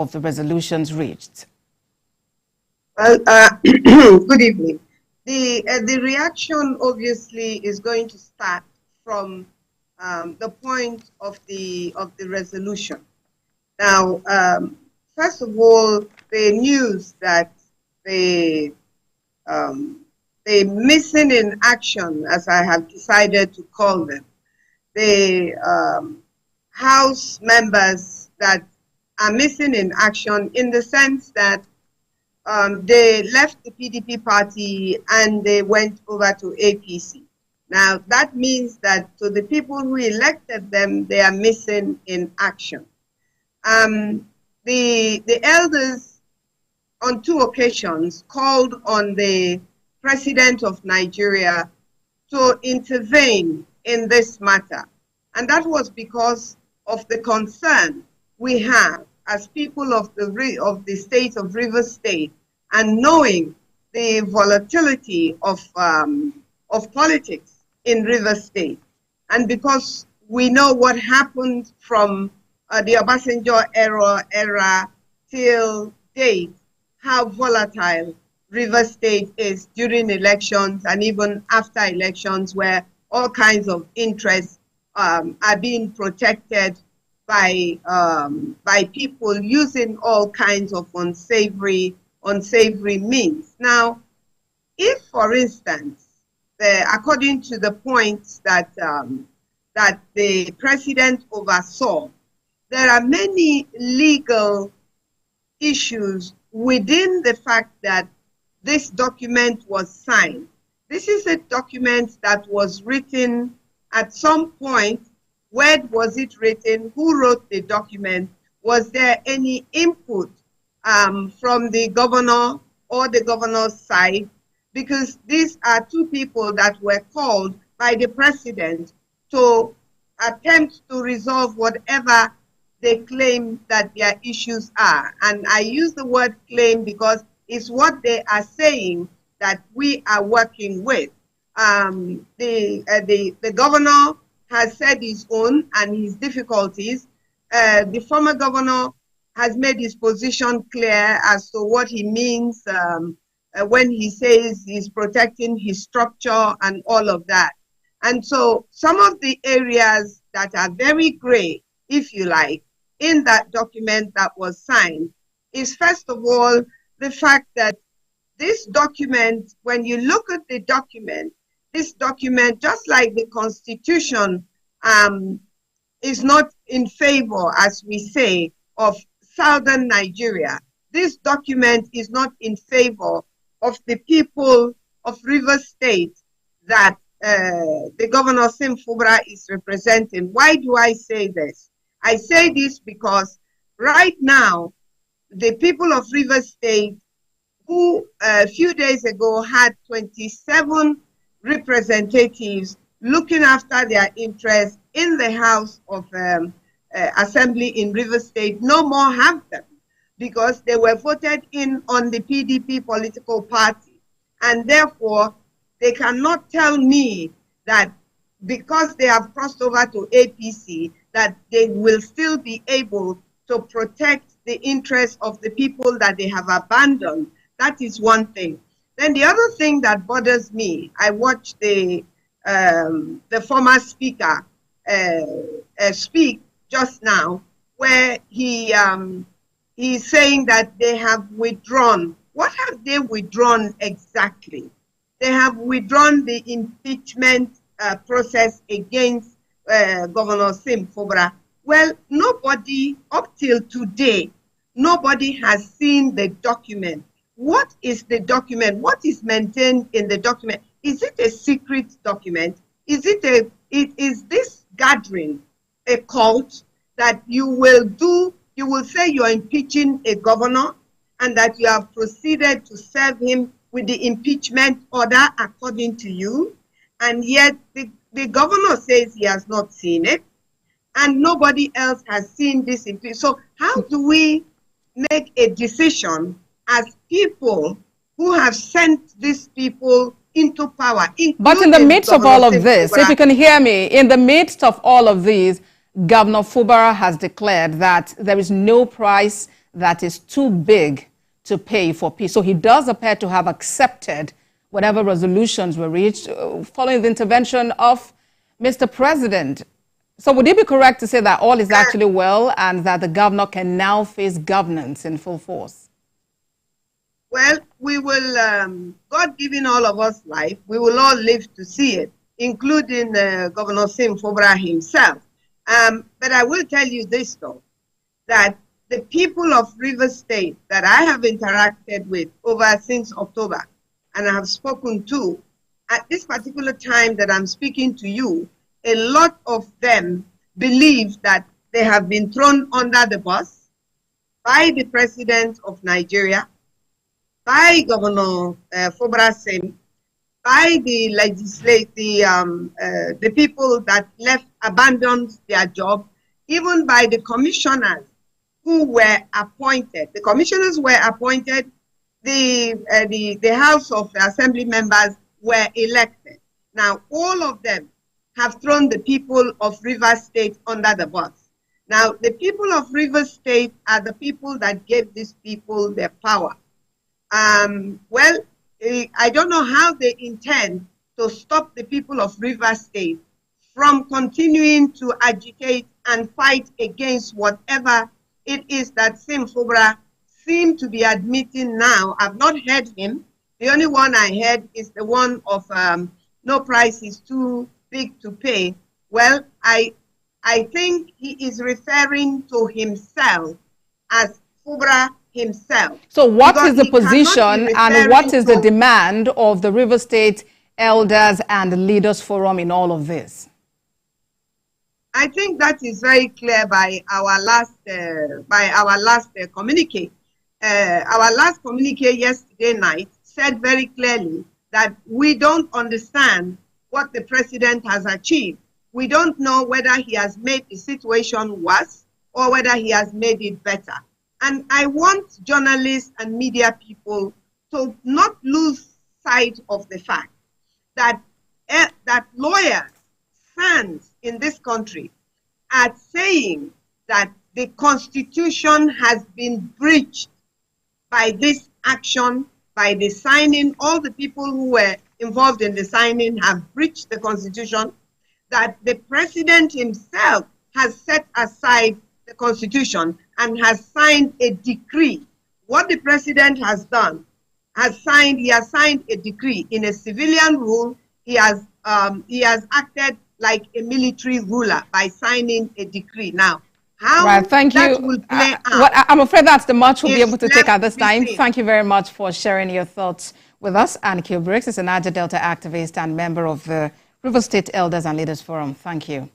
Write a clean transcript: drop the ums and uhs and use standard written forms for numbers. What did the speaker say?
of the resolutions reached? Well, good evening. The reaction obviously is going to start from the point of the resolution. Now, first of all, the news that the missing in action, as I have decided to call them, the House members that are missing in action in the sense that they left the PDP party and they went over to APC. Now, that means that to the people who elected them, they are missing in action. The elders on 2 occasions called on the President of Nigeria to intervene in this matter. And that was because of the concern we have as people of the state of Rivers State, and knowing the volatility of politics in Rivers State. And because we know what happened from the Obasanjo era till date, how volatile Rivers State is during elections and even after elections, where all kinds of interests are being protected by people using all kinds of unsavory means. Now, if, for instance, according to the points that that the president oversaw, there are many legal issues within the fact that this document was signed. This is a document that was written at some point. Where was it written? Who wrote the document? Was there any input from the governor or the governor's side? Because these are 2 people that were called by the president to attempt to resolve whatever they claim that their issues are. And I use the word claim because it's what they are saying that we are working with. The governor has said his own and his difficulties. The former governor has made his position clear as to what he means when he says he's protecting his structure and all of that. And so some of the areas that are very gray, if you like, in that document that was signed is, first of all, the fact that this document, when you look at the document, this document, just like the Constitution, is not in favor, as we say, of southern Nigeria. This document is not in favor of the people of Rivers State that the governor Fubara is representing. Why do I say this? I say this because right now, the people of Rivers State, who a few days ago had 27 representatives looking after their interests in the House of Assembly in Rivers State, no more have them because they were voted in on the PDP political party. And therefore, they cannot tell me that because they have crossed over to APC, that they will still be able to protect the interests of the people that they have abandoned. That is one thing. Then the other thing that bothers me, I watched the former speaker speak just now, where he's saying that they have withdrawn. What have they withdrawn exactly? They have withdrawn the impeachment process against Governor Fubara. Well, nobody, up till today, nobody has seen the document. What is the document? What is maintained in the document? Is it a secret document? Is this gathering a cult that you will say you're impeaching a governor and that you have proceeded to serve him with the impeachment order according to you, and yet the governor says he has not seen it, and nobody else has seen this impeachment. So how do we make a decision as people who have sent these people into power? But in the midst of all of this, if you can hear me, in the midst of all of these, Governor Fubara has declared that there is no price that is too big to pay for peace. So he does appear to have accepted whatever resolutions were reached following the intervention of Mr. President. So would it be correct to say that all is actually well and that the governor can now face governance in full force? Well, we will, God giving all of us life, we will all live to see it, including Governor Fubara himself. But I will tell you this, though, that the people of Rivers State that I have interacted with since October, and I have spoken to, at this particular time that I'm speaking to you, a lot of them believe that they have been thrown under the bus by the president of Nigeria, by Governor Fubara, by the the people that abandoned their job, even by the commissioners who were appointed. The commissioners were appointed, the House of Assembly members were elected. Now, all of them have thrown the people of Rivers State under the bus. Now, the people of Rivers State are the people that gave these people their power. Well, I don't know how they intend to stop the people of Rivers State from continuing to agitate and fight against whatever it is that Fubara seems to be admitting now. I've not heard him. The only one I heard is the one of no price is too big to pay. Well, I think he is referring to himself as Fubara himself. So what is the position and what is the demand of the River State Elders and Leaders Forum in all of this? I think that is very clear by our last communique. Our last communique yesterday night said very clearly that we don't understand what the president has achieved. We don't know whether he has made the situation worse or whether he has made it better. And I want journalists and media people to not lose sight of the fact that, that lawyers, fans in this country are saying that the Constitution has been breached by this action, by the signing. All the people who were involved in the signing have breached the Constitution, that the president himself has set aside the Constitution and has signed a decree. What the president has done, he has signed a decree in a civilian rule. He has acted like a military ruler by signing a decree. Now, how thank you. Will play out, well, I'm afraid that's the much we'll be able to take at this time. Thank you very much for sharing your thoughts with us. And Briggs is a Niger Delta activist and member of the River State Elders and Leaders Forum. Thank you.